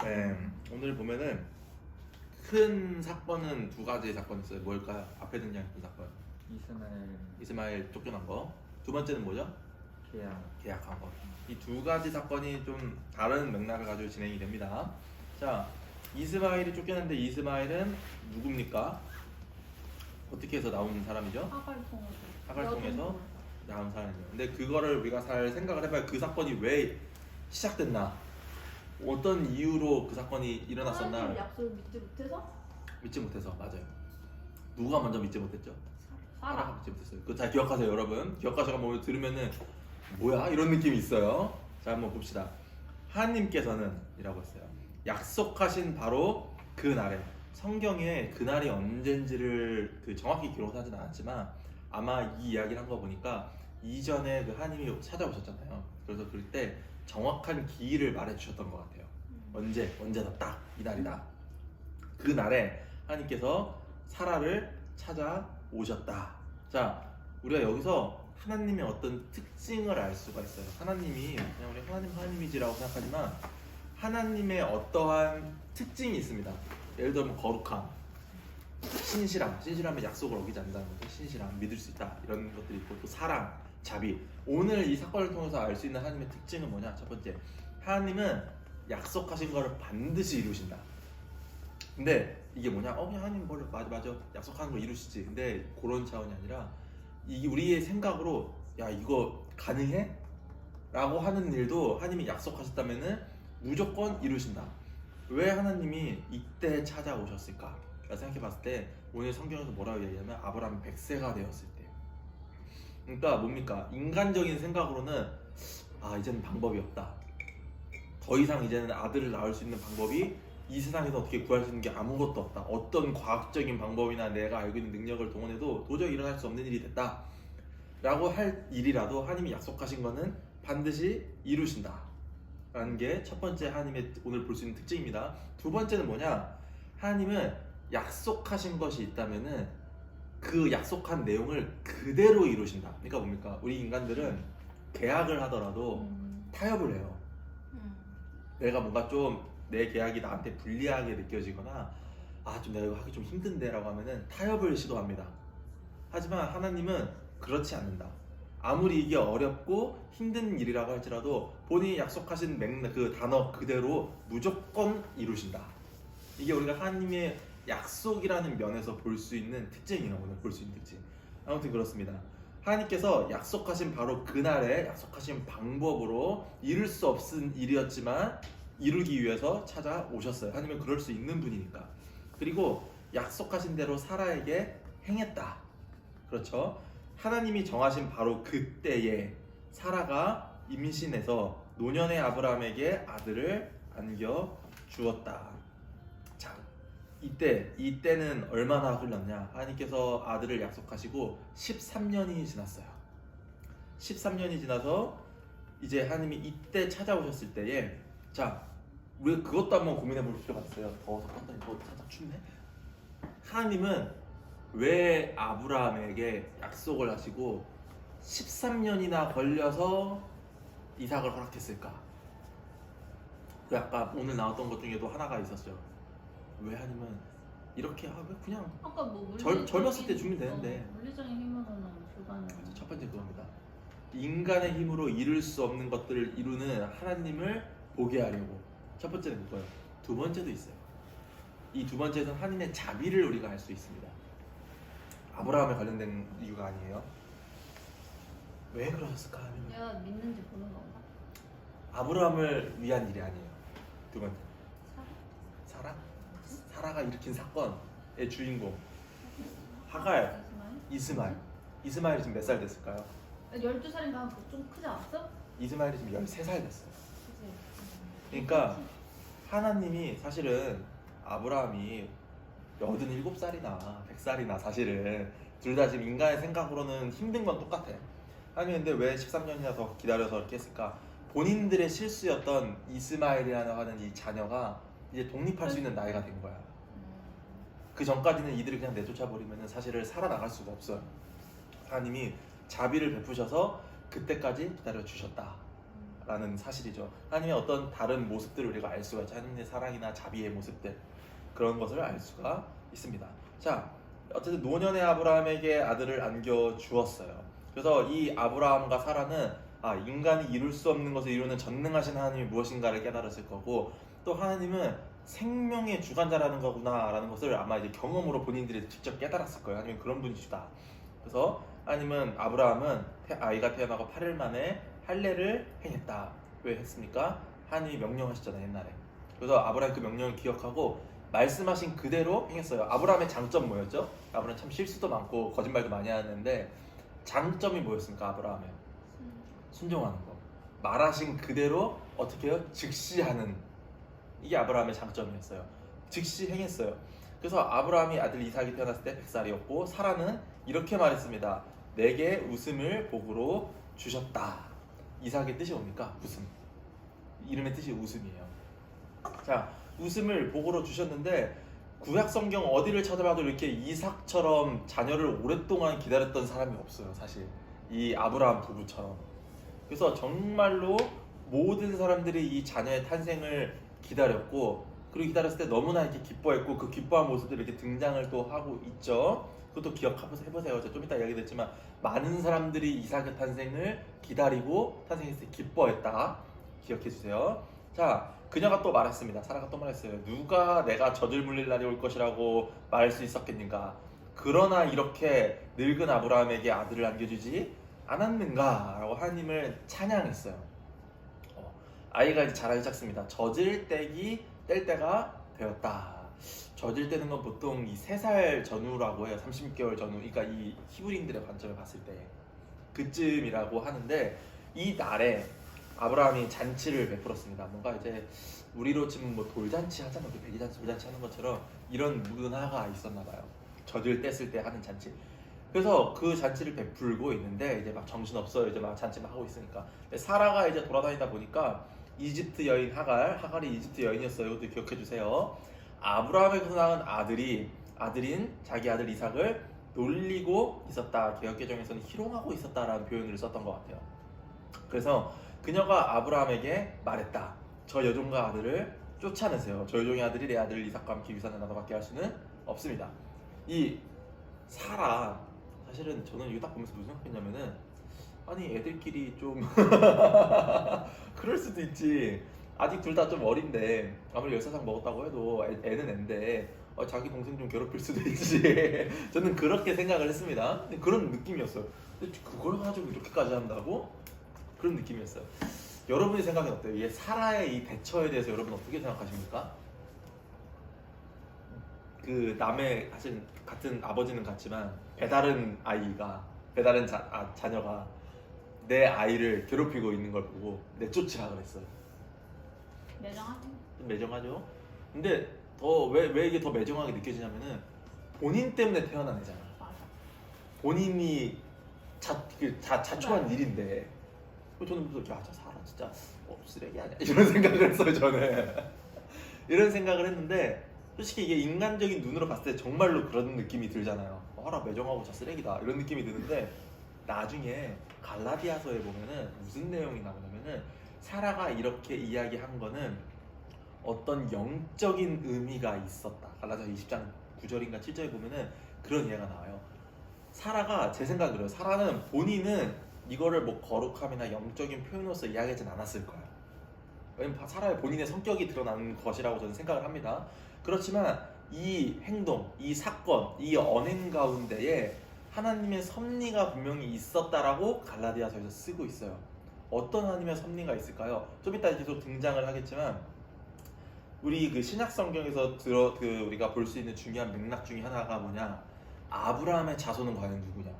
네, 오늘 보면은 큰 사건은 두 가지 사건이 있어요. 뭘까요? 앞에 등장했던 사건. 이스마엘 이스마엘 쫓겨난 거. 두 번째는 뭐죠? 계약한 거. 이 두 가지 사건이 좀 다른 맥락을 가지고 진행이 됩니다. 자, 이스마엘이 쫓겨났는데 이스마엘은 누굽니까? 어떻게 해서 나온 사람이죠? 하갈 통해서 나온 사람이죠. 근데 그거를 우리가 잘 생각을 해봐야 그 사건이 왜 시작됐나? 어떤 이유로 그 사건이 일어났었나? 하나님 약속을 믿지 못해서? 믿지 못해서. 맞아요. 누가 먼저 믿지 못했죠? 사라가 사라. 믿지 못했어요. 그거 잘 기억하세요, 여러분. 기억하셔서 한번 들으면은 뭐야? 이런 느낌이 있어요. 자, 한번 봅시다. 하나님께서는 이라고 했어요. 약속하신 바로 그 날에, 성경에 그날이 언젠지를 정확히 기록하진 않았지만 아마 이 이야기를 한 거 보니까 이전에 그 하나님이 찾아오셨잖아요. 그래서 그럴 때 정확한 기일을 말해주셨던 것 같아요. 언제다, 딱 이날이다. 그 날에 하나님께서 사라를 찾아오셨다. 자, 우리가 여기서 하나님의 어떤 특징을 알 수가 있어요. 하나님이 그냥 우리 하나님이지라고 생각하지만 하나님의 어떠한 특징이 있습니다. 예를 들면 거룩함, 신실함에 약속을 어기지 않는다는 거죠. 신실함, 믿을 수 있다, 이런 것들이 있고, 또 사랑, 자비. 오늘 이 사건을 통해서 알 수 있는 하나님의 특징은 뭐냐? 첫 번째, 하나님은 약속하신 것을 반드시 이루신다. 근데 이게 뭐냐? 그냥 하나님 뭘 맞아 약속하는 거 이루시지. 근데 그런 차원이 아니라 이게 우리의 생각으로 야, 이거 가능해? 라고 하는 일도 하나님이 약속하셨다면은 무조건 이루신다. 왜 하나님이 이때 찾아오셨을까? 라 생각해 봤을 때 오늘 성경에서 뭐라고 얘기하면 아브라함이 100세가 되었을 때. 그러니까 뭡니까? 인간적인 생각으로는 이제는 방법이 없다. 더 이상 이제는 아들을 낳을 수 있는 방법이 이 세상에서 어떻게 구할 수 있는 게 아무것도 없다. 어떤 과학적인 방법이나 내가 알고 있는 능력을 동원해도 도저히 일어날 수 없는 일이 됐다. 라고 할 일이라도 하나님이 약속하신 거는 반드시 이루신다. 라는 게 첫 번째 하나님의 오늘 볼 수 있는 특징입니다. 두 번째는 뭐냐? 하나님은 약속하신 것이 있다면은 그 약속한 내용을 그대로 이루신다. 그러니까 뭡니까? 우리 인간들은 계약을 하더라도 타협을 해요. 내가 뭔가 좀 내 계약이 나한테 불리하게 느껴지거나 좀 내가 이거 하기 좀 힘든데 라고 하면은 타협을 시도합니다. 하지만 하나님은 그렇지 않는다. 아무리 이게 어렵고 힘든 일이라고 할지라도 본인이 약속하신 그 단어 그대로 무조건 이루신다. 이게 우리가 하나님의 약속이라는 면에서 볼 수 있는 특징이에요. 오늘 볼 수 있는 특징. 아무튼 그렇습니다. 하나님께서 약속하신 바로 그날에 약속하신 방법으로 이룰 수 없은 일이었지만 이루기 위해서 찾아오셨어요. 하나님은 그럴 수 있는 분이니까. 그리고 약속하신 대로 사라에게 행했다. 그렇죠? 하나님이 정하신 바로 그때에 사라가 임신해서 노년의 아브라함에게 아들을 안겨 주었다. 자, 이때는 얼마나 흘렀냐? 하나님께서 아들을 약속하시고 13년이 지났어요. 13년이 지나서 이제 하나님이 이때 찾아오셨을 때에, 자, 우리 그것도 한번 고민해 볼 필요가 있어요. 더워서 깜짝이 살짝 춥네. 하나님은 왜 아브라함에게 약속을 하시고 13년이나 걸려서 이삭을 허락했을까? 그 아까 오늘 나왔던 것 중에도 하나가 있었죠. 왜 하나님은 이렇게 왜 그냥 아까 뭐 젊었을 때 주면 되는데. 물리적인 힘으로는 불가능. 첫 번째 그겁니다. 인간의 힘으로 이룰 수 없는 것들을 이루는 하나님을 보게 하려고. 첫 번째는 그거예요. 두 번째도 있어요. 이 두 번째에서는 하나님의 자비를 우리가 알 수 있습니다. 아브라함에 관련된 이유가 아니에요. 왜 그러셨을까 하면 내가 믿는지 보는 건가? 아브라함을 위한 일이 아니에요. 두 번째, 사라가 일으킨 사건의 주인공 하갈, 이스마엘이 지금 몇 살 됐을까요? 12살인가 좀 크지 않았어? 이스마엘이 지금 13살 됐어요. 그치. 그러니까 하나님이 사실은 아브라함이 87살이나 100살이나 사실은 둘 다 지금 인간의 생각으로는 힘든 건 똑같아. 아니 근데 왜 13년이나 더 기다려서 이렇게 했을까? 본인들의 실수였던 이스마엘이라는 하는 이 자녀가 이제 독립할 수 있는 나이가 된 거야. 그 전까지는 이들을 그냥 내쫓아 버리면 사실은 살아나갈 수가 없어요. 하나님이 자비를 베푸셔서 그때까지 기다려 주셨다. 라는 사실이죠. 하나님의 어떤 다른 모습들을 우리가 알 수가 있죠. 하나님의 사랑이나 자비의 모습들, 그런 것을 알 수가 있습니다. 자, 어쨌든 노년의 아브라함에게 아들을 안겨 주었어요. 그래서 이 아브라함과 사라는 인간이 이룰 수 없는 것을 이루는 전능하신 하나님이 무엇인가를 깨달았을 거고, 또 하나님은 생명의 주관자라는 거구나라는 것을 아마 이제 경험으로 본인들이 직접 깨달았을 거예요. 하나님은 그런 분이시다. 그래서 하나님은 아브라함은 아이가 태어나고 8일 만에 할례를 행했다. 왜 했습니까? 하나님이 명령하셨잖아요, 옛날에. 그래서 아브라함이 그 명령을 기억하고 말씀하신 그대로 행했어요. 아브라함의 장점 뭐였죠? 아브라함 참 실수도 많고 거짓말도 많이 하는데 장점이 뭐였습니까? 아브라함의 순종하는 거. 말하신 그대로 어떻게 해요? 즉시 하는, 이게 아브라함의 장점이었어요. 즉시 행했어요. 그래서 아브라함이 아들 이삭이 태어났을 때 100살이었고 사라는 이렇게 말했습니다. 내게 웃음을 복으로 주셨다. 이삭의 뜻이 뭡니까? 웃음. 이름의 뜻이 웃음이에요. 자, 웃음을 복으로 주셨는데 구약 성경 어디를 찾아봐도 이렇게 이삭처럼 자녀를 오랫동안 기다렸던 사람이 없어요, 사실. 이 아브라함 부부처럼. 그래서 정말로 모든 사람들이 이 자녀의 탄생을 기다렸고, 그리고 기다렸을 때 너무나 이렇게 기뻐했고, 그 기뻐한 모습들이 이렇게 등장을 또 하고 있죠. 그것도 기억하면서 해보세요. 좀 이따 이야기됐지만 많은 사람들이 이삭의 탄생을 기다리고 탄생했을 때 기뻐했다. 기억해 주세요. 자, 그녀가 또 말했습니다. 사라가 또 말했어요. 누가 내가 젖을 물릴 날이 올 것이라고 말할 수 있었겠는가? 그러나 이렇게 늙은 아브라함에게 아들을 안겨주지 않았는가? 라고 하나님을 찬양했어요. 아이가 이제 자라기 시작했습니다. 젖을 뗄 때가 되었다. 젖을 떼는 건 보통 이 3살 전후라고 해요. 36개월 전후. 그러니까 이 히브리인들의 관점을 봤을 때 그쯤이라고 하는데, 이 날에 아브라함이 잔치를 베풀었습니다. 뭔가 이제 우리로 지금 뭐 돌잔치 하잖아요. 백이잔치, 돌잔치 하는 것처럼 이런 문화가 있었나 봐요. 젖을 뗐을 때 하는 잔치. 그래서 그 잔치를 베풀고 있는데 이제 막 정신 없어요. 이제 막 잔치 막 하고 있으니까. 근데 사라가 이제 돌아다니다 보니까 이집트 여인 하갈이 이집트 여인이었어요. 이것도 기억해 주세요. 아브라함에게서 낳은 아들인 자기 아들 이삭을 놀리고 있었다. 개역개정에서는 희롱하고 있었다라는 표현을 썼던 것 같아요. 그래서 그녀가 아브라함에게 말했다. 저 여종과 아들을 쫓아내세요. 저 여종의 아들이 내 아들 이삭과 함께 유산을 나눠받게 할 수는 없습니다. 이 사라, 사실은 저는 이거 딱 보면서 무슨 생각했냐면은, 아니 애들끼리 좀 그럴 수도 있지. 아직 둘 다 좀 어린데 아무리 13살 먹었다고 해도 애는 앤데 자기 동생 좀 괴롭힐 수도 있지. 저는 그렇게 생각을 했습니다. 그런 느낌이었어요. 근데 그걸 가지고 이렇게까지 한다고? 그런 느낌이었어요. 여러분의 생각은 어때요? 이 사라의 이 대처에 대해서 여러분 어떻게 생각하십니까? 그 남의 사실 같은 아버지는 같지만 배다른 자녀가 내 아이를 괴롭히고 있는 걸 보고 내쫓으라 그랬어요. 매정하지? 좀 매정하죠. 근데 왜 이게 더 매정하게 느껴지냐면은 본인 때문에 태어난 애잖아. 맞아. 본인이 자초한 일인데. 저는 무슨 저 사라 진짜 쓰레기 아니야 이런 생각을 했어요. 저는 이런 생각을 했는데, 솔직히 이게 인간적인 눈으로 봤을 때 정말로 그런 느낌이 들잖아요. 하라 매정하고 저 쓰레기다 이런 느낌이 드는데, 나중에 갈라디아서에 보면은 무슨 내용이 나오냐면은 사라가 이렇게 이야기한 거는 어떤 영적인 의미가 있었다. 갈라디아서 20장 9절인가 7절에 보면은 그런 이야기가 나와요. 사라가, 제 생각으로요, 사라는 본인은 이거를 뭐 거룩함이나 영적인 표현으로서 이야기하진 않았을 거예요. 왜냐면 사라의 본인의 성격이 드러나는 것이라고 저는 생각을 합니다. 그렇지만 이 행동, 이 사건, 이 언행 가운데에 하나님의 섭리가 분명히 있었다라고 갈라디아서에서 쓰고 있어요. 어떤 하나님의 섭리가 있을까요? 좀 이따 계속 등장을 하겠지만, 우리 그 신약 성경에서 우리가 볼 수 있는 중요한 맥락 중에 하나가 뭐냐? 아브라함의 자손은 과연 누구냐?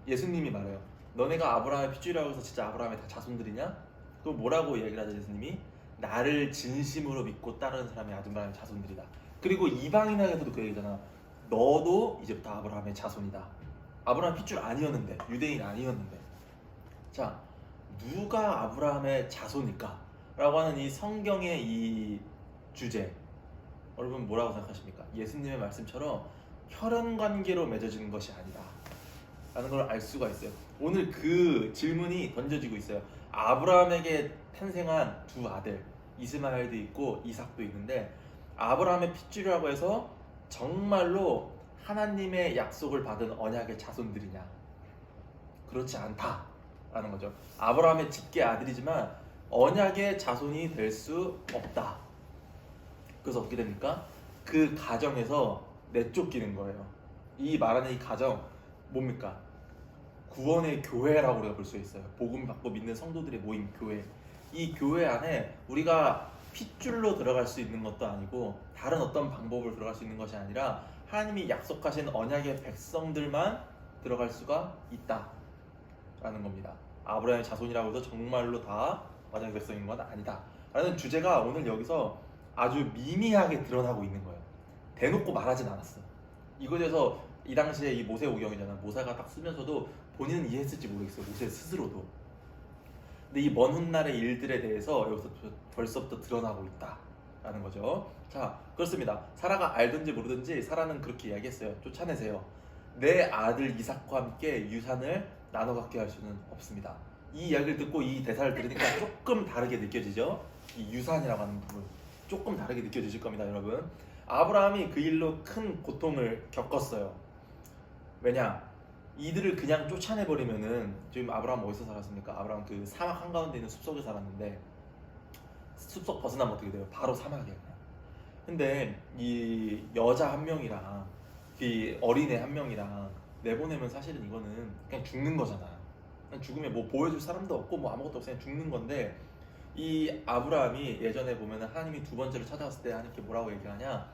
예수님이 말해요. 너네가 아브라함의 핏줄이라고 해서 진짜 아브라함의 다 자손들이냐? 또 뭐라고 얘기를 하죠, 예수님이? 나를 진심으로 믿고 따르는 사람이 아브라함의 자손들이다. 그리고 이방인에게서도 그 얘기잖아. 너도 이제부터 아브라함의 자손이다. 아브라함 핏줄 아니었는데, 유대인 아니었는데. 자, 누가 아브라함의 자손일까? 라고 하는 이 성경의 이 주제, 여러분 뭐라고 생각하십니까? 예수님의 말씀처럼 혈연 관계로 맺어지는 것이 아니다. 라는 걸 알 수가 있어요. 오늘 그 질문이 던져지고 있어요. 아브라함에게 탄생한 두 아들 이스마엘도 있고 이삭도 있는데 아브라함의 핏줄이라고 해서 정말로 하나님의 약속을 받은 언약의 자손들이냐? 그렇지 않다라는 거죠. 아브라함의 직계 아들이지만 언약의 자손이 될 수 없다. 그래서 어떻게 됩니까? 그 가정에서 내쫓기는 거예요. 이 말하는 이 가정 뭡니까? 구원의 교회라고 우리가 볼 수 있어요. 복음 받고 믿는 성도들의 모임 교회. 이 교회 안에 우리가 핏줄로 들어갈 수 있는 것도 아니고 다른 어떤 방법으로 들어갈 수 있는 것이 아니라 하나님이 약속하신 언약의 백성들만 들어갈 수가 있다라는 겁니다. 아브라함의 자손이라고 해서 정말로 다 언약의 백성인 건 아니다 라는 주제가 오늘 여기서 아주 미미하게 드러나고 있는 거예요. 대놓고 말하진 않았어. 이거에 대해서 이 당시에 이 모세오경이잖아. 모세가 딱 쓰면서도 본인은 이해했을지 모르겠어요. 모세 스스로도. 근데 이 먼 훗날의 일들에 대해서 여기서 벌써부터 드러나고 있다라는 거죠. 자, 그렇습니다. 사라가 알든지 모르든지 사라는 그렇게 이야기했어요. 쫓아내세요. 내 아들 이삭과 함께 유산을 나눠 갖게 할 수는 없습니다. 이 이야기를 듣고 이 대사를 들으니까 조금 다르게 느껴지죠. 이 유산이라고 하는 부분 조금 다르게 느껴지실 겁니다, 여러분. 아브라함이 그 일로 큰 고통을 겪었어요. 왜냐? 이들을 그냥 쫓아내버리면은 지금 아브라함 어디서 살았습니까? 아브라함 그 사막 한가운데 있는 숲속에 살았는데 숲속 벗어나면 어떻게 돼요? 바로 사막이에요. 근데 이 여자 한 명이랑 이 어린애 한 명이랑 내보내면 사실은 이거는 그냥 죽는 거잖아요. 그냥 죽으면 뭐 보여줄 사람도 없고 뭐 아무것도 없어 그냥 죽는 건데 이 아브라함이 예전에 보면은 하나님이 두 번째로 찾아왔을 때 하나님께 뭐라고 얘기하냐?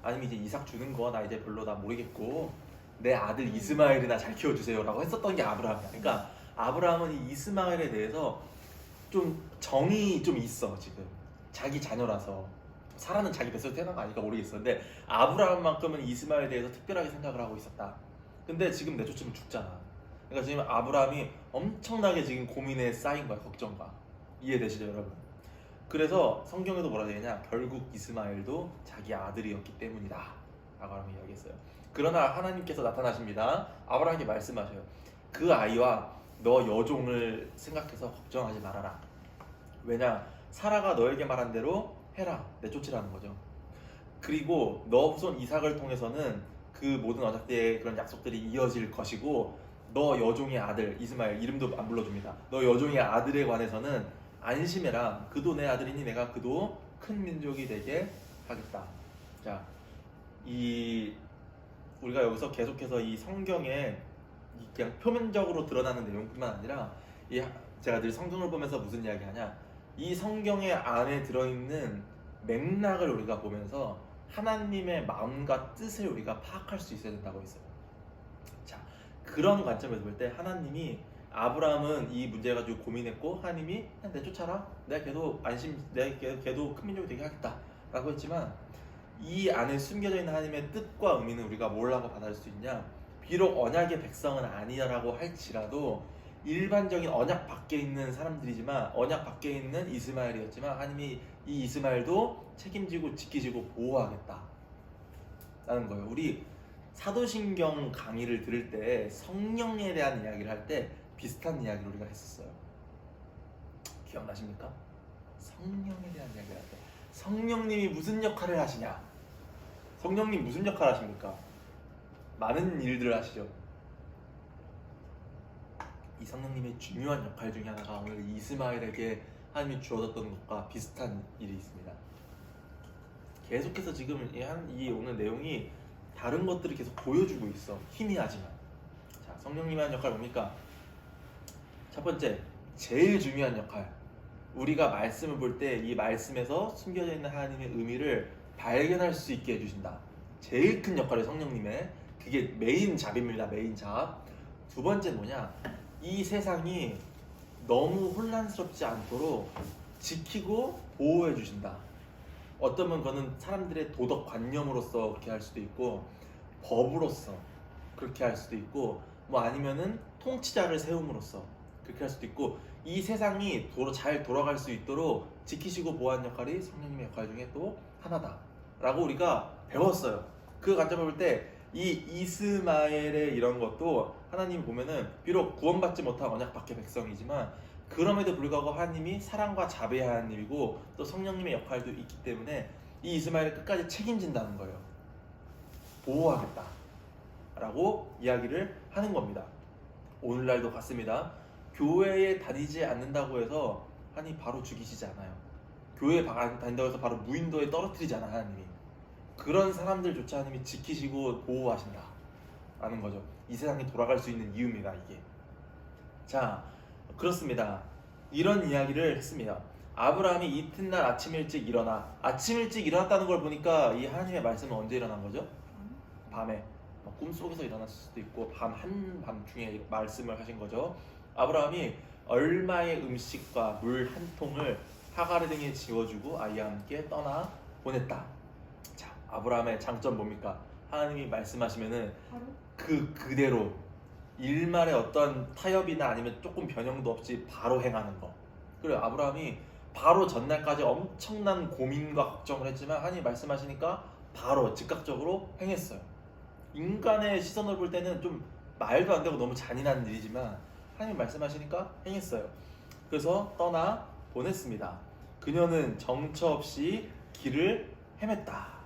하나님이 이제 이삭 주는 거 나 이제 별로 다 모르겠고 내 아들 이스마엘이나 잘 키워주세요 라고 했었던 게 아브라함이야. 그러니까 아브라함은 이 이스마엘에 대해서 좀 정이 좀 있어. 지금 자기 자녀라서. 사라는 자기 뱃속에 태어난 거 아니까 모르겠어. 근데 아브라함만큼은 이스마엘에 대해서 특별하게 생각을 하고 있었다. 근데 지금 내쫓으면 죽잖아. 그러니까 지금 아브라함이 엄청나게 지금 고민에 쌓인 거야. 걱정과. 이해되시죠 여러분? 그래서 성경에도 뭐라 되냐? 결국 이스마엘도 자기 아들이었기 때문이다 라고 하면 이야기했어요. 그러나 하나님께서 나타나십니다. 아브라함에게 말씀하셔요. 그 아이와 너 여종을 생각해서 걱정하지 말아라. 왜냐? 사라가 너에게 말한 대로 해라. 내쫓으라는 거죠. 그리고 너 후손 이삭을 통해서는 그 모든 언약대의 그런 약속들이 이어질 것이고 너 여종의 아들 이스마엘 이름도 안 불러줍니다. 너 여종의 아들에 관해서는 안심해라. 그도 내 아들이니 내가 그도 큰 민족이 되게 하겠다. 자, 우리가 여기서 계속해서 이 성경에 그냥 표면적으로 드러나는 내용뿐만 아니라 제가 늘 성경을 보면서 무슨 이야기하냐? 이 성경의 안에 들어있는 맥락을 우리가 보면서 하나님의 마음과 뜻을 우리가 파악할 수 있어야 된다고 했어요. 자, 그런 관점에서 볼 때 하나님이 아브라함은 이 문제 가지고 고민했고 하나님이 그냥 내쫓아라. 내가 걔도 큰 민족이 되게 하겠다 라고 했지만 이 안에 숨겨져 있는 하나님의 뜻과 의미는 우리가 뭐라고 받아들일 수 있냐? 비록 언약의 백성은 아니라고 할지라도 일반적인 언약 밖에 있는 사람들이지만 언약 밖에 있는 이스마엘이었지만 하나님이 이 이스마엘도 책임지고 지키시고 보호하겠다 라는 거예요. 우리 사도신경 강의를 들을 때 성령에 대한 이야기를 할 때 비슷한 이야기를 우리가 했었어요. 기억나십니까? 성령에 대한 이야기를 할 때 성령님이 무슨 역할을 하시냐? 성령님 무슨 역할을 하십니까? 많은 일들을 하시죠. 이 성령님의 중요한 역할 중에 하나가 오늘 이스마엘에게 하나님이 주어졌던 것과 비슷한 일이 있습니다. 계속해서 지금 이 오늘 내용이 다른 것들을 계속 보여주고 있어. 희미하지만. 자, 성령님의 한 역할 뭡니까? 첫 번째, 제일 중요한 역할. 우리가 말씀을 볼 때 이 말씀에서 숨겨져 있는 하나님의 의미를 발견할 수 있게 해주신다. 제일 큰 역할이 성령님의 그게 메인 잡입니다. 메인 잡. 두 번째는 뭐냐? 이 세상이 너무 혼란스럽지 않도록 지키고 보호해 주신다. 어쩌면 그거는 사람들의 도덕 관념으로서 그렇게 할 수도 있고 법으로서 그렇게 할 수도 있고 뭐 아니면은 통치자를 세움으로써 그렇게 할 수도 있고 이 세상이 잘 돌아갈 수 있도록 지키시고 보호하는 역할이 성령님의 역할 중에 또 하나다 라고 우리가 배웠어요. 그 관점을 볼 때 이 이스마엘의 이런 것도 하나님 보면은 비록 구원받지 못한 언약 밖의 백성이지만 그럼에도 불구하고 하나님이 사랑과 자비의 하나님이고 또 성령님의 역할도 있기 때문에 이 이스마엘을 끝까지 책임진다는 거예요. 보호하겠다 라고 이야기를 하는 겁니다. 오늘날도 같습니다. 교회에 다니지 않는다고 해서 하나님 바로 죽이시지 않아요. 교회에 다닌다고 해서 바로 무인도에 떨어뜨리지 않아요. 하나님이 그런 사람들조차 하나님이 지키시고 보호하신다 라는 거죠. 이 세상이 돌아갈 수 있는 이유입니다. 이게 자 그렇습니다. 이런 이야기를 했습니다. 아브라함이 이튿날 아침 일찍 일어나 아침 일찍 일어났다는 걸 보니까 이 하나님의 말씀은 언제 일어난 거죠? 밤에 꿈속에서 일어났을 수도 있고 한밤중에 말씀을 하신 거죠. 아브라함이 얼마의 음식과 물 한 통을 하가르 등에 지워주고 아이와 함께 떠나 보냈다. 자, 아브라함의 장점 뭡니까? 하나님이 말씀하시면은 하루? 그대로 일말의 어떤 타협이나 아니면 조금 변형도 없이 바로 행하는 거. 그리고 아브라함이 바로 전날까지 엄청난 고민과 걱정을 했지만 하나님이 말씀하시니까 바로 즉각적으로 행했어요. 인간의 시선으로 볼 때는 좀 말도 안 되고 너무 잔인한 일이지만 하나님 말씀하시니까 행했어요. 그래서 떠나 보냈습니다. 그녀는 정처 없이 길을 헤맸다.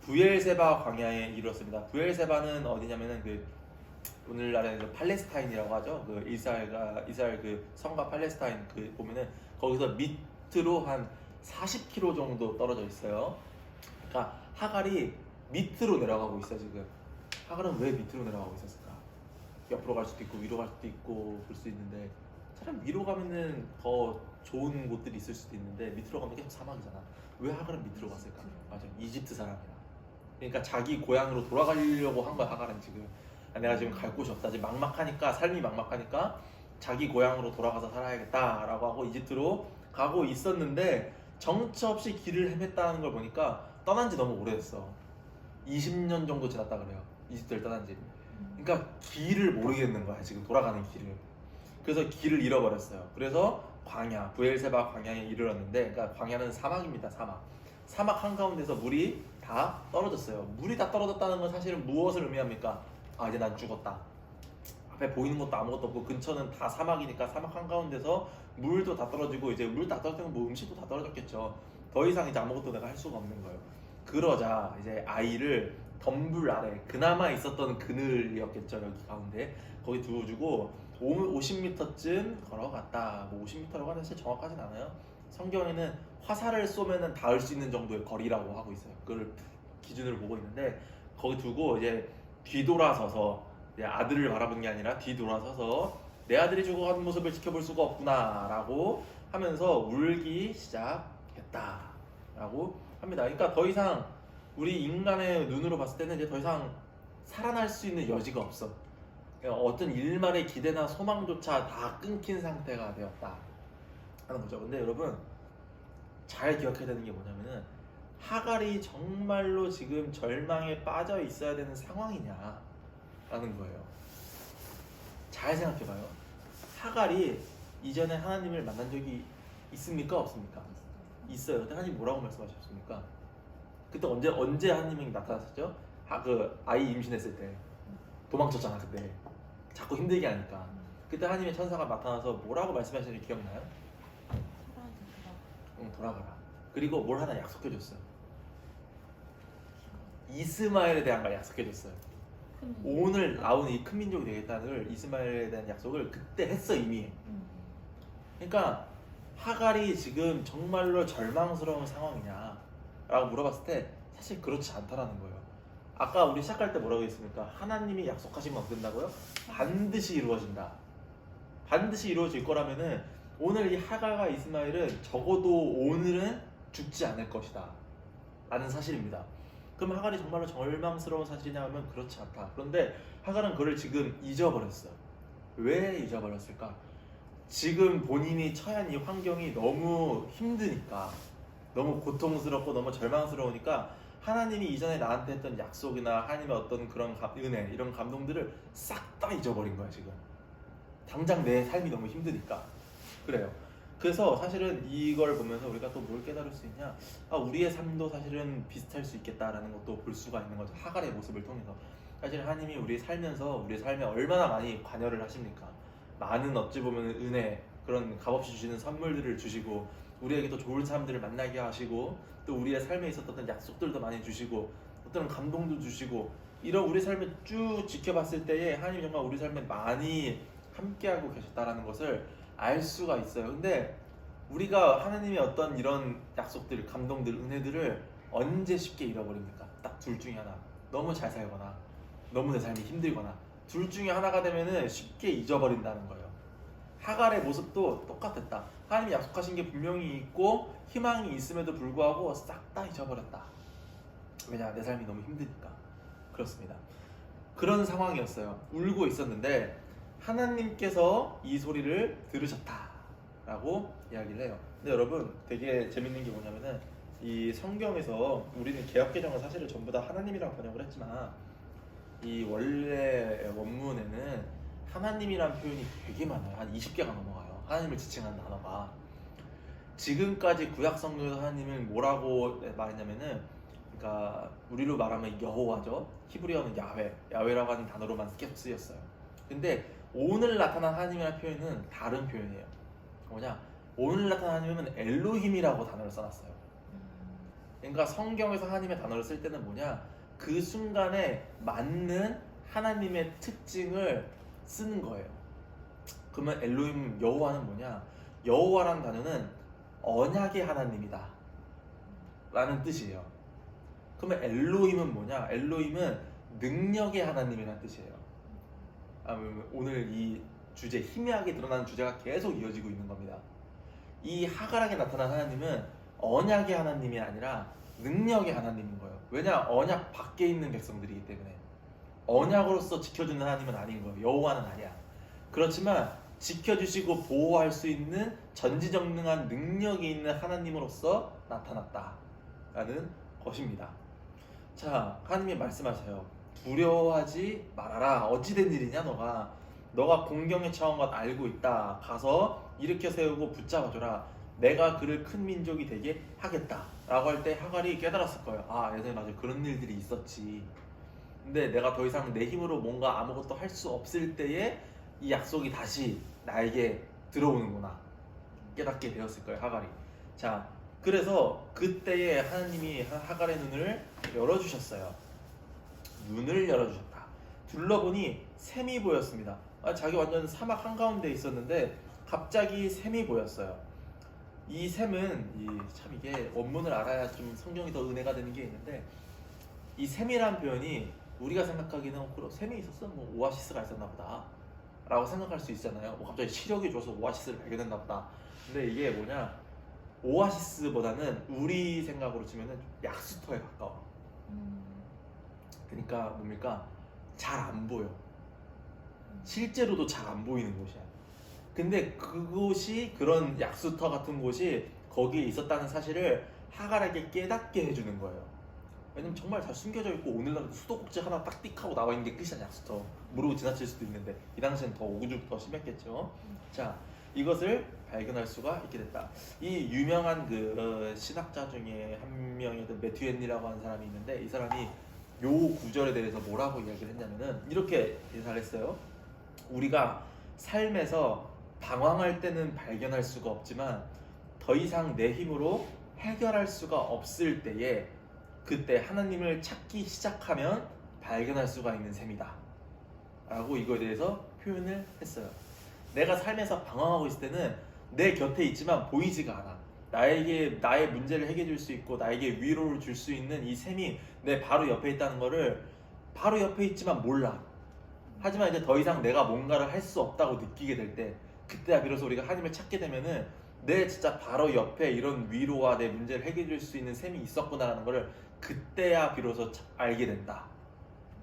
부엘세바 광야에 이르렀습니다. 부엘세바는 어디냐면은 그 오늘날의 그 팔레스타인이라고 하죠. 그 이스라엘 그 성과 팔레스타인 그 보면은 거기서 밑으로 한 40km 정도 떨어져 있어요. 그러니까 하갈이 밑으로 내려가고 있어요 지금. 하갈은 왜 밑으로 내려가고 있었을까? 옆으로 갈 수도 있고 위로 갈 수도 있고 그럴 수 있는데 차라리 위로 가면은 더 좋은 곳들이 있을 수도 있는데 밑으로 가면 계속 사막이잖아. 왜 하갈은 밑으로 갔을까? 맞아, 이집트 사람이야. 그러니까 자기 고향으로 돌아가려고 한 거야 하갈은 지금. 내가 지금 갈 곳이 없다. 지금 막막하니까 삶이 막막하니까 자기 고향으로 돌아가서 살아야겠다라고 하고 이집트로 가고 있었는데 정처 없이 길을 헤맸다는 걸 보니까 떠난 지 너무 오래됐어. 20년 정도 지났다 그래요. 이집트를 떠난 지. 그러니까 길을 모르겠는 거야 지금 돌아가는 길을. 그래서 길을 잃어버렸어요. 그래서 광야, 부엘세바 광야에 이르렀는데, 그러니까 광야는 사막입니다. 사막 한가운데서 물이 다 떨어졌어요. 물이 다 떨어졌다는 건 사실은 무엇을 의미합니까? 아, 이제 난 죽었다. 앞에 보이는 것도 아무것도 없고 근처는 다 사막이니까 사막 한가운데서 물도 다 떨어지고 이제 물 다 떨어지면 뭐 음식도 다 떨어졌겠죠. 더 이상 이제 아무것도 내가 할 수가 없는 거예요. 그러자 이제 아이를 덤불 아래, 그나마 있었던 그늘이었겠죠 여기 가운데, 거기 두어주고 50m쯤 걸어갔다. 뭐 50m라고 하는 사실 정확하진 않아요. 성경에는 화살을 쏘면은 닿을 수 있는 정도의 거리라고 하고 있어요. 그걸 기준으로 보고 있는데 거기 두고 이제 뒤돌아서서, 이제 아들을 바라본 게 아니라 뒤돌아서서 내 아들이 죽어가는 모습을 지켜볼 수가 없구나 라고 하면서 울기 시작했다라고 합니다. 그러니까 더 이상 우리 인간의 눈으로 봤을 때는 이제 더 이상 살아날 수 있는 여지가 없어. 어떤 일말의 기대나 소망조차 다 끊긴 상태가 되었다 하는 거죠. 근데 여러분 잘 기억해야 되는 게 뭐냐면은 하갈이 정말로 지금 절망에 빠져 있어야 되는 상황이냐 라는 거예요. 잘 생각해봐요. 하갈이 이전에 하나님을 만난 적이 있습니까? 없습니까? 있어요. 그때 하나님 뭐라고 말씀하셨습니까? 그때 언제 하나님이 나타났었죠? 그 아이 임신했을 때 도망쳤잖아. 그때 자꾸 힘들게 하니까 그때 하나님의 천사가 나타나서 뭐라고 말씀하시는지 기억나요? 응, 돌아가라. 그리고 뭘 하나 약속해줬어요. 이스마엘에 대한 걸 약속해줬어요. 오늘 나온 이 큰 민족이 되겠다는 걸, 이스마엘에 대한 약속을 그때 했어 이미. 그러니까 하갈이 지금 정말로 절망스러운 상황이냐 라고 물어봤을 때 사실 그렇지 않다라는 거예요. 아까 우리 시작할 때 뭐라고 했습니까? 하나님이 약속하시면 어떻게 된다고요? 반드시 이루어진다. 반드시 이루어질 거라면은 오늘 이 하갈과 이스마엘은 적어도 오늘은 죽지 않을 것이다 라는 사실입니다. 그럼 하갈이 정말로 절망스러운 사실이냐 하면 그렇지 않다. 그런데 하갈은 그걸 지금 잊어버렸어요. 왜 잊어버렸을까? 지금 본인이 처한 이 환경이 너무 힘드니까, 너무 고통스럽고 너무 절망스러우니까 하나님이 이전에 나한테 했던 약속이나 하나님의 어떤 그런 은혜, 이런 감동들을 싹 다 잊어버린 거야 지금. 당장 내 삶이 너무 힘드니까. 그래요. 그래서 사실은 이걸 보면서 우리가 또 뭘 깨달을 수 있냐, 우리의 삶도 사실은 비슷할 수 있겠다라는 것도 볼 수가 있는 거죠. 하갈의 모습을 통해서. 사실 하나님이 우리 살면서 우리 삶에 얼마나 많이 관여를 하십니까? 많은 어찌 보면 은혜, 그런 값없이 주시는 선물들을 주시고 우리에게 또 좋은 사람들을 만나게 하시고 또 우리의 삶에 있었던 약속들도 많이 주시고 어떤 감동도 주시고 이런 우리 삶을 쭉 지켜봤을 때에 하나님이 정말 우리 삶에 많이 함께하고 계셨다라는 것을 알 수가 있어요. 근데 우리가 하나님의 어떤 이런 약속들, 감동들, 은혜들을 언제 쉽게 잃어버립니까? 딱 둘 중에 하나. 너무 잘 살거나 너무 내 삶이 힘들거나 둘 중에 하나가 되면은 쉽게 잊어버린다는 거예요. 하갈의 모습도 똑같았다. 하나님이 약속하신 게 분명히 있고 희망이 있음에도 불구하고 싹 다 잊어버렸다. 왜냐? 내 삶이 너무 힘드니까. 그렇습니다. 그런 상황이었어요. 울고 있었는데 하나님께서 이 소리를 들으셨다라고 이야기를 해요. 근데 여러분 되게 재밌는 게 뭐냐면은 이 성경에서 우리는 개역개정은 사실은 전부 다 하나님이라고 번역을 했지만 이 원래 원문에는 하나님이란 표현이 되게 많아요. 한 20개가 넘어가요. 하나님을 지칭하는 단어가. 지금까지 구약 성경에서 하나님을 뭐라고 말했냐면은, 그러니까 우리로 말하면 여호와죠. 히브리어는 야훼라고 하는 단어로만 계속 쓰였어요. 근데 오늘 나타난 하나님이라는 표현은 다른 표현이에요. 뭐냐? 오늘 나타난 하나님은 엘로힘이라고 단어를 써놨어요. 그러니까 성경에서 하나님의 단어를 쓸 때는 뭐냐? 그 순간에 맞는 하나님의 특징을 쓰는 거예요. 그러면 엘로힘, 여호와는 뭐냐? 여호와라는 단어는 언약의 하나님이다 라는 뜻이에요. 그러면 엘로힘은 뭐냐? 엘로힘은 능력의 하나님이라는 뜻이에요. 오늘 이 주제, 희미하게 드러나는 주제가 계속 이어지고 있는 겁니다. 이 하갈에게 나타난 하나님은 언약의 하나님이 아니라 능력의 하나님인 거예요. 왜냐? 언약 밖에 있는 백성들이기 때문에. 언약으로서 지켜주는 하나님은 아닌 거예요. 여호와는 아니야. 그렇지만 지켜주시고 보호할 수 있는 전지전능한 능력이 있는 하나님으로서 나타났다라는 것입니다. 자, 하나님이 말씀하세요. 두려워하지 말아라. 어찌된 일이냐 너가 공경에 처한 것 알고 있다. 가서 일으켜 세우고 붙잡아줘라. 내가 그를 큰 민족이 되게 하겠다 라고 할 때 하갈이 깨달았을 거예요. 아, 예전에 맞아, 그런 일들이 있었지. 근데 내가 더 이상 내 힘으로 뭔가 아무것도 할 수 없을 때에 이 약속이 다시 나에게 들어오는구나 깨닫게 되었을 거예요, 하갈이. 자, 그래서 그때에 하나님이 하갈의 눈을 열어주셨어요. 눈을 열어주셨다. 둘러보니 샘이 보였습니다. 자기 완전 사막 한가운데 있었는데 갑자기 샘이 보였어요. 이 샘은 참 이게 원문을 알아야 좀 성경이 더 은혜가 되는 게 있는데, 이 샘이라는 표현이 우리가 생각하기에는 그럼 샘이 있었어? 뭐 오아시스가 있었나 보다 라고 생각할 수 있잖아요. 뭐 갑자기 시력이 좋아서 오아시스를 발견했나 보다. 근데 이게 뭐냐, 오아시스보다는 우리 생각으로 치면은 약수터에 가까워. 그러니까 뭡니까? 잘 안 보여. 실제로도 잘 안 보이는 곳이야. 근데 그곳이, 그런 약수터 같은 곳이 거기에 있었다는 사실을 하갈에게 깨닫게 해주는 거예요. 왜냐면 정말 잘 숨겨져 있고 오늘날 수도꼭지 하나 딱 띡 하고 나와 있는 게 끝이야. 약수터 모르고 지나칠 수도 있는데 이 당시엔 더 오죽 더 심했겠죠. 자, 이것을 발견할 수가 있게 됐다. 이 유명한 그 신학자 중에 한 명이던 매튜 헨리라고 하는 사람이 있는데, 이 사람이 요 구절에 대해서 뭐라고 이야기를 했냐면은 이렇게 인사를 했어요. 우리가 삶에서 방황할 때는 발견할 수가 없지만 더 이상 내 힘으로 해결할 수가 없을 때에, 그때 하나님을 찾기 시작하면 발견할 수가 있는 셈이다 라고 이거에 대해서 표현을 했어요. 내가 삶에서 방황하고 있을 때는 내 곁에 있지만 보이지가 않아. 나의 문제를 해결해 줄 수 있고 나에게 위로를 줄 수 있는 이 셈이 내 바로 옆에 있다는 거를, 바로 옆에 있지만 몰라. 하지만 이제 더 이상 내가 뭔가를 할 수 없다고 느끼게 될 때, 그때야 비로소 우리가 하나님을 찾게 되면은 내 진짜 바로 옆에 이런 위로와 내 문제를 해결해 줄 수 있는 셈이 있었구나라는 거를 그때야 비로소 알게 된다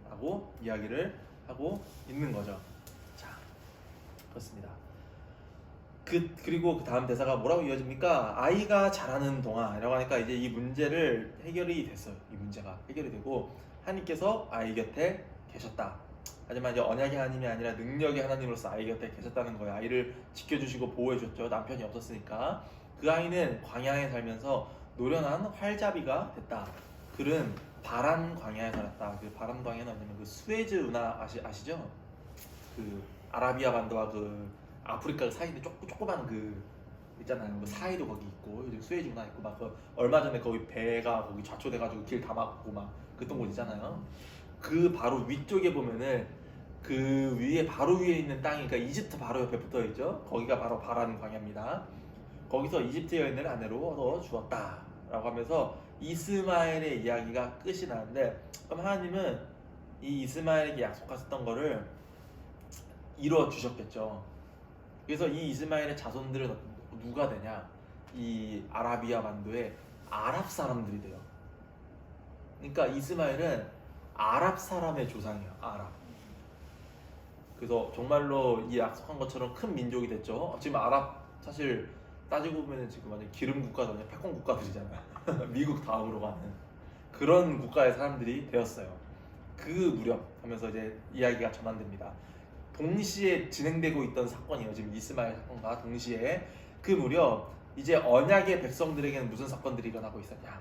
라고 이야기를 하고 있는 거죠. 자, 그렇습니다. 그리고 그 다음 대사가 뭐라고 이어집니까? 아이가 자라는 동안이라고 하니까 이제 이 문제를 해결이 됐어요. 이 문제가 해결이 되고 하나님께서 아이 곁에 계셨다. 하지만 이제 언약의 하나님이 아니라 능력의 하나님으로서 아이 곁에 계셨다는 거예요. 아이를 지켜주시고 보호해줬죠. 남편이 없었으니까. 그 아이는 광야에 살면서 노련한 활잡이가 됐다 글은 바란 광야에 살았다. 그 바란 광야는 어디냐면 그 수에즈 운하 아시죠? 그 아라비아 반도와 그 아프리카 사이인데 조그만 그 있잖아요. 그 사이도 거기 있고 요즘 수에즈 운하 있고 막 그 얼마 전에 거기 배가 거기 좌초돼가지고 길 다 막고 막 그랬던 곳 있잖아요. 그 바로 위쪽에 보면은 그 위에 바로 위에 있는 땅이 그러니까 이집트 바로 옆에 붙어 있죠. 거기가 바로 바란 광야입니다. 거기서 이집트 여인을 아내로 얻어 주었다라고 하면서 이스마엘의 이야기가 끝이 나는데 그럼 하나님은 이 이스마엘에게 약속하셨던 거를 이루어 주셨겠죠. 그래서 이 이스마엘의 자손들은 누가 되냐? 이 아라비아 반도의 아랍 사람들이 돼요. 그러니까 이스마엘은 아랍 사람의 조상이에요. 아랍. 그래서 정말로 이 약속한 것처럼 큰 민족이 됐죠. 지금 아랍 사실 따지고 보면 지금 완전 기름 국가잖아요. 패권 국가들이잖아요. 미국 다음으로 가는 그런 국가의 사람들이 되었어요. 그 무렵 하면서 이제 이야기가 전환됩니다. 동시에 진행되고 있던 사건이에요. 지금 이스마엘 사건과 동시에 그 무렵 이제 언약의 백성들에게는 무슨 사건들이 일어나고 있었냐?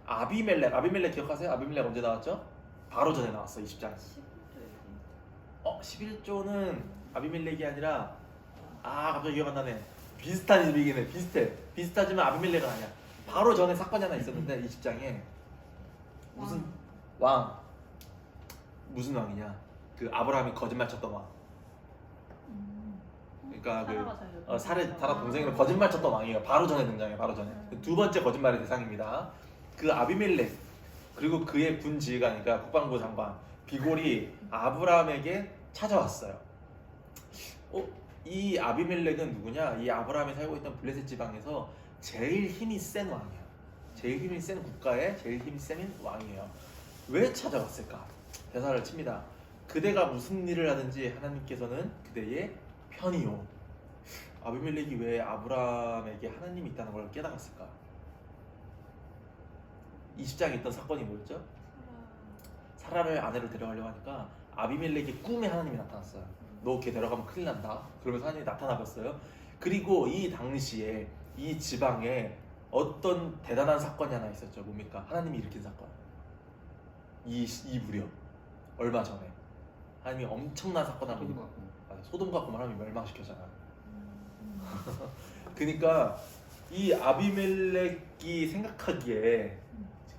아비멜렉 기억하세요? 아비멜렉 언제 나왔죠? 바로 전에 나왔어. 20장. 11조는 아비멜렉이 아니라 갑자기 기억 안 나네. 비슷한 이름이긴 해. 비슷하지만 아비멜렉은 아니야. 바로 전에 사건이 하나 있었는데 20장에 무슨 왕 무슨 왕이냐? 그 아브라함이 거짓말 쳤던 왕. 그러니까 사라 동생이랑 거짓말 쳤던 왕이에요. 바로 전에 등장해요. 바로 전에. 두 번째 거짓말의 대상입니다. 그 아비멜렉 그리고 그의 군 지휘관이니까 국방부 장관 비골이 아브라함에게 찾아왔어요. 이 아비멜렉은 누구냐? 이 아브라함이 살고 있던 블레셋 지방에서 제일 힘이 센 왕이야. 제일 힘이 센 국가의 제일 힘이 센 왕이에요. 왜 찾아왔을까? 대사를 칩니다. 그대가 무슨 일을 하든지 하나님께서는 그대의 편이요. 아비멜렉이 왜 아브라함에게 하나님이 있다는 걸 깨달았을까? 20장에 있던 사건이 뭐였죠? 사라를 아내로 데려가려고 하니까 아비멜렉의 꿈에 하나님이 나타났어요. 너 걔 데려가면 큰일 난다. 그러면서 하나님이 나타나봤어요. 그리고 이 당시에 이 지방에 어떤 대단한 사건이 하나 있었죠. 뭡니까? 하나님이 일으킨 사건. 이 무렵 얼마 전에 하나님이 엄청난 사건을 하고 소돔과 고모라를 멸망시켰잖아. 그러니까 이 아비멜렉이 생각하기에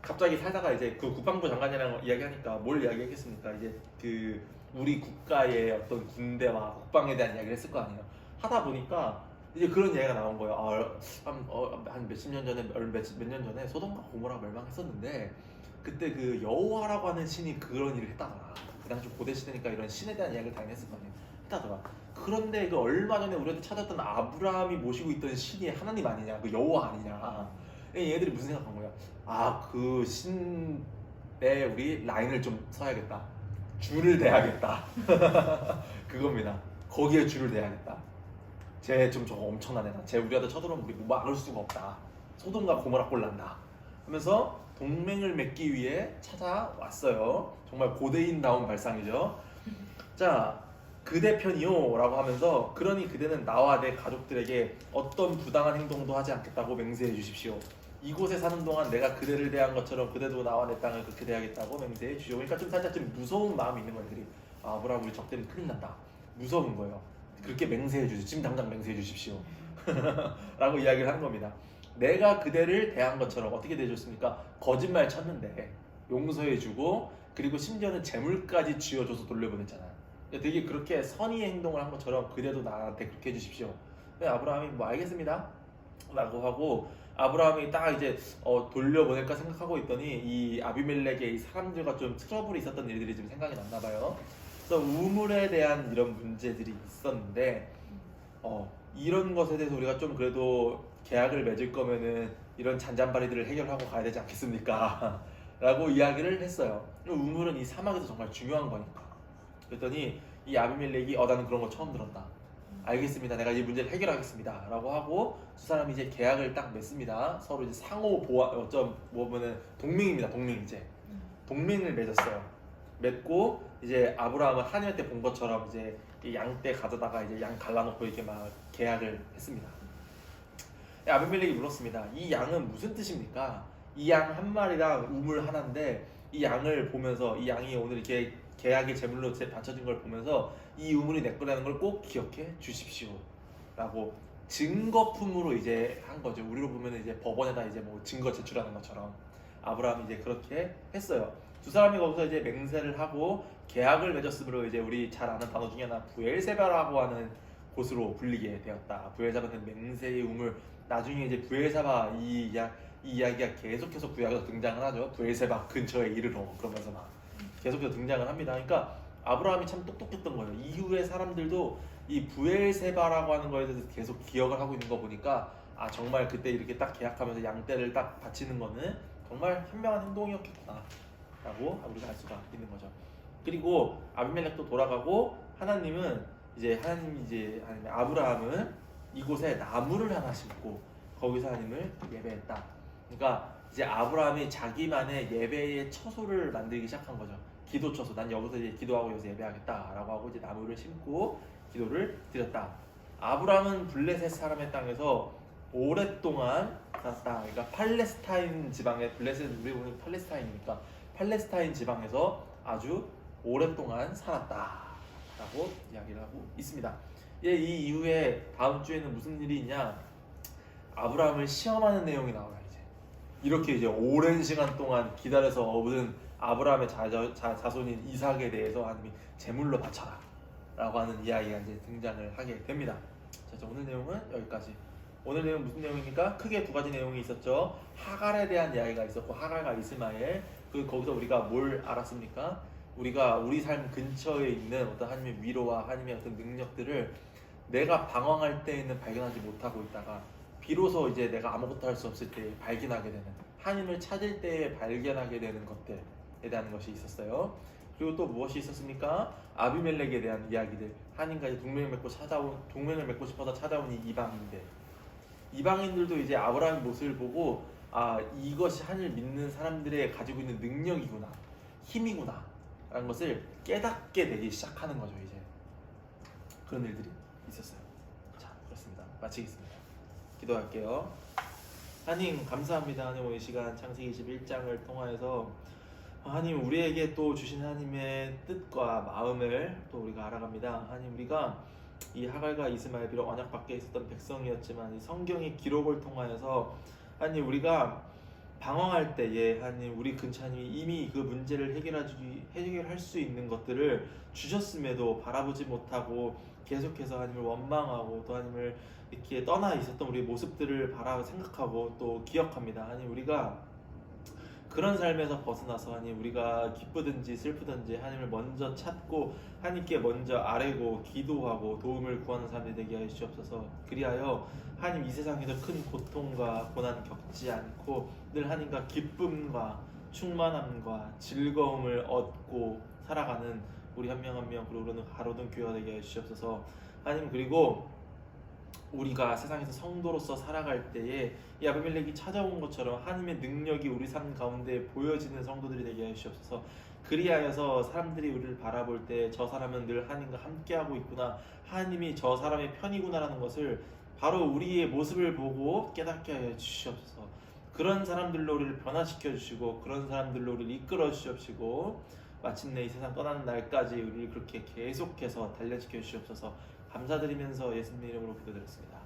갑자기 살다가 이제 그 국방부 장관이랑 이야기하니까 뭘 이야기했겠습니까? 이제 그 우리 국가의 어떤 군대와 국방에 대한 이야기를 했을 거 아니에요. 하다 보니까 이제 그런 이야기가 나온 거예요. 한 몇십 년 전에 몇 년 전에 소돔과 고모라 멸망했었는데 그때 그 여호와라고 하는 신이 그런 일을 했다더라. 그 당시 고대 시대니까 이런 신에 대한 이야기를 당연히 했을 거 아니에요. 했다더라. 그런데 그 얼마 전에 우리한테 찾았던 아브라함이 모시고 있던 신이 하나님 아니냐, 그 여호와 아니냐. 얘들이 무슨 생각한 거야? 그 신에 우리 라인을 좀 서야겠다. 줄을 대야겠다. 그겁니다. 거기에 줄을 대야겠다. 쟤 좀 저거 엄청난 애다. 쟤 우리한테 쳐들어오면 우리 막을 수가 없다. 소돔과 고모라 꼴난다. 하면서 동맹을 맺기 위해 찾아왔어요. 정말 고대인다운 발상이죠. 자, 그대 편이요 라고 하면서 그러니 그대는 나와 내 가족들에게 어떤 부당한 행동도 하지 않겠다고 맹세해 주십시오. 이곳에 사는 동안 내가 그대를 대한 것처럼 그대도 나와 내 땅을 그렇게 대하겠다고 맹세해 주시오. 그러니까 좀 살짝 좀 무서운 마음이 있는 거예요. 애들이 아브라함 우리 적 때문에 큰일 난다. 무서운 거예요. 그렇게 맹세해 주십시오. 지금 당장 맹세해 주십시오. 라고 이야기를 하는 겁니다. 내가 그대를 대한 것처럼 어떻게 대해줬습니까? 거짓말 쳤는데 용서해 주고 그리고 심지어는 재물까지 쥐어줘서 돌려보냈잖아요. 되게 그렇게 선의의 행동을 한 것처럼 그대도 나한테 그렇게 해주십시오. 아브라함이 뭐 알겠습니다 라고 하고 아브라함이 딱 이제 돌려보낼까 생각하고 있더니 이 아비멜렉의 이 사람들과 좀 트러블이 있었던 일들이 좀 생각이 났나 봐요. 그래서 우물에 대한 이런 문제들이 있었는데 이런 것에 대해서 우리가 좀 그래도 계약을 맺을 거면은 이런 잔잔바리들을 해결하고 가야 되지 않겠습니까? 라고 이야기를 했어요. 우물은 이 사막에서 정말 중요한 거니까. 그랬더니 이 아비멜렉이 나는 그런 거 처음 들었다. 알겠습니다. 내가 이 문제를 해결하겠습니다. 라고 하고 두 사람이 이제 계약을 딱 맺습니다. 서로 이제 상호 보완, 뭐면은 동맹입니다. 동맹 이제. 동맹을 맺었어요. 맺고 이제 아브라함은 하나님한테 본 것처럼 이제 양떼 가져다가 이제 양 갈라놓고 이렇게 막 계약을 했습니다. 아비멜렉이 물었습니다. 이 양은 무슨 뜻입니까? 이 양 한 마리랑 우물 하나인데 이 양을 보면서 이 양이 오늘 이렇게 계약의 제물로 바쳐진 걸 보면서 이 우물이 내 거라는 걸 꼭 기억해 주십시오 라고 증거품으로 이제 한 거죠. 우리로 보면 이제 법원에다 이제 뭐 증거 제출하는 것처럼 아브라함이 이제 그렇게 했어요. 두 사람이 거기서 이제 맹세를 하고 계약을 맺었으므로 이제 우리 잘 아는 단어 중에 하나 부엘세바라고 하는 곳으로 불리게 되었다. 부엘세바는 맹세의 우물. 나중에 이제 부엘세바 이 이야기가 계속해서 구약에서 등장을 하죠. 부엘세바 근처에 이르러 그러면서 막 계속해서 등장을 합니다. 그러니까 아브라함이 참 똑똑했던 거예요. 이후의 사람들도 이 부엘세바라고 하는 거에 대해서 계속 기억을 하고 있는 거 보니까 아 정말 그때 이렇게 딱 계약하면서 양떼를 딱 바치는 거는 정말 현명한 행동이었겠구나 라고 우리가 알 수가 있는 거죠. 그리고 아비멜렉도 돌아가고 하나님은 이제 아브라함은 이곳에 나무를 하나 심고 거기서 하나님을 예배했다. 그러니까 이제 아브라함이 자기만의 예배의 처소를 만들기 시작한 거죠. 기도 처소. 난 여기서 이제 기도하고 여기서 예배하겠다라고 하고 이제 나무를 심고 기도를 드렸다. 아브라함은 블레셋 사람의 땅에서 오랫동안 살았다. 그러니까 팔레스타인 지방에 블레셋 우리 오늘 팔레스타인이니까 팔레스타인 지방에서 아주 오랫동안 살았다라고 이야기를 하고 있습니다. 이 이후에 다음 주에는 무슨 일이 있냐? 아브라함을 시험하는 내용이 나와요. 이렇게 이제 오랜 시간 동안 기다려서 얻은 아브라함의 자손인 이삭에 대해서 하나님이 제물로 바쳐라 라고 하는 이야기가 이제 등장을 하게 됩니다. 자, 오늘 내용은 여기까지. 오늘 내용 무슨 내용입니까? 크게 두 가지 내용이 있었죠. 하갈에 대한 이야기가 있었고 하갈과 이스마엘. 거기서 우리가 뭘 알았습니까? 우리가 우리 삶 근처에 있는 어떤 하나님의 위로와 하나님의 어떤 능력들을 내가 방황할 때에는 발견하지 못하고 있다가 비로소 이제 내가 아무것도 할 수 없을 때 발견하게 되는, 하나님을 찾을 때에 발견하게 되는 것들에 대한 것이 있었어요. 그리고 또 무엇이 있었습니까? 아비멜렉에 대한 이야기들. 하나님과 이제 동맹을 맺고 싶어서 찾아온 이 이방인들도 이제 아브라함의 모습을 보고 아 이것이 하나님을 믿는 사람들의 가지고 있는 능력이구나, 힘이구나 라는 것을 깨닫게 되기 시작하는 거죠. 이제 그런 일들이 있었어요. 자, 그렇습니다. 마치겠습니다. 기도할게요. 하나님 감사합니다. 하나님 오늘 시간 창세기 21장을 통하여서 하나님 우리에게 또 주신 하나님의 뜻과 마음을 또 우리가 알아갑니다. 하나님 우리가 이 하갈과 이스마엘 비록 언약 밖에 있었던 백성이었지만 이 성경의 기록을 통하여서 하나님 우리가 방황할 때에 하나님 우리 근처 하나님이 이미 그 문제를 해결할 수 있는 것들을 주셨음에도 바라보지 못하고 계속해서 하나님을 원망하고 또 하나님을 이렇게 떠나 있었던 우리의 모습들을 생각하고 또 기억합니다. 하나님 우리가 그런 삶에서 벗어나서 하나님 우리가 기쁘든지 슬프든지 하나님을 먼저 찾고 하나님께 먼저 아뢰고 기도하고 도움을 구하는 사람들이 되게 하여 주시옵소서. 그리하여 하나님 이 세상에서 큰 고통과 고난 겪지 않고 늘 하나님과 기쁨과 충만함과 즐거움을 얻고 살아가는 우리 한 명 한 명 그리고 가로등 교회가 되게 하여 주시옵소서. 하나님 그리고 우리가 세상에서 성도로서 살아갈 때에 이 아비멜렉이 찾아온 것처럼 하나님의 능력이 우리 삶 가운데 보여지는 성도들이 되게 하여 주시옵소서. 그리하여서 사람들이 우리를 바라볼 때 저 사람은 늘 하나님과 함께하고 있구나, 하나님이 저 사람의 편이구나라는 것을 바로 우리의 모습을 보고 깨닫게 하여 주시옵소서. 그런 사람들로 우리를 변화시켜 주시고 그런 사람들로 우리를 이끌어 주시옵시고 마침내 이 세상 떠나는 날까지 우리를 그렇게 계속해서 단련시켜 주시옵소서. 감사드리면서 예수님의 이름으로 기도드렸습니다.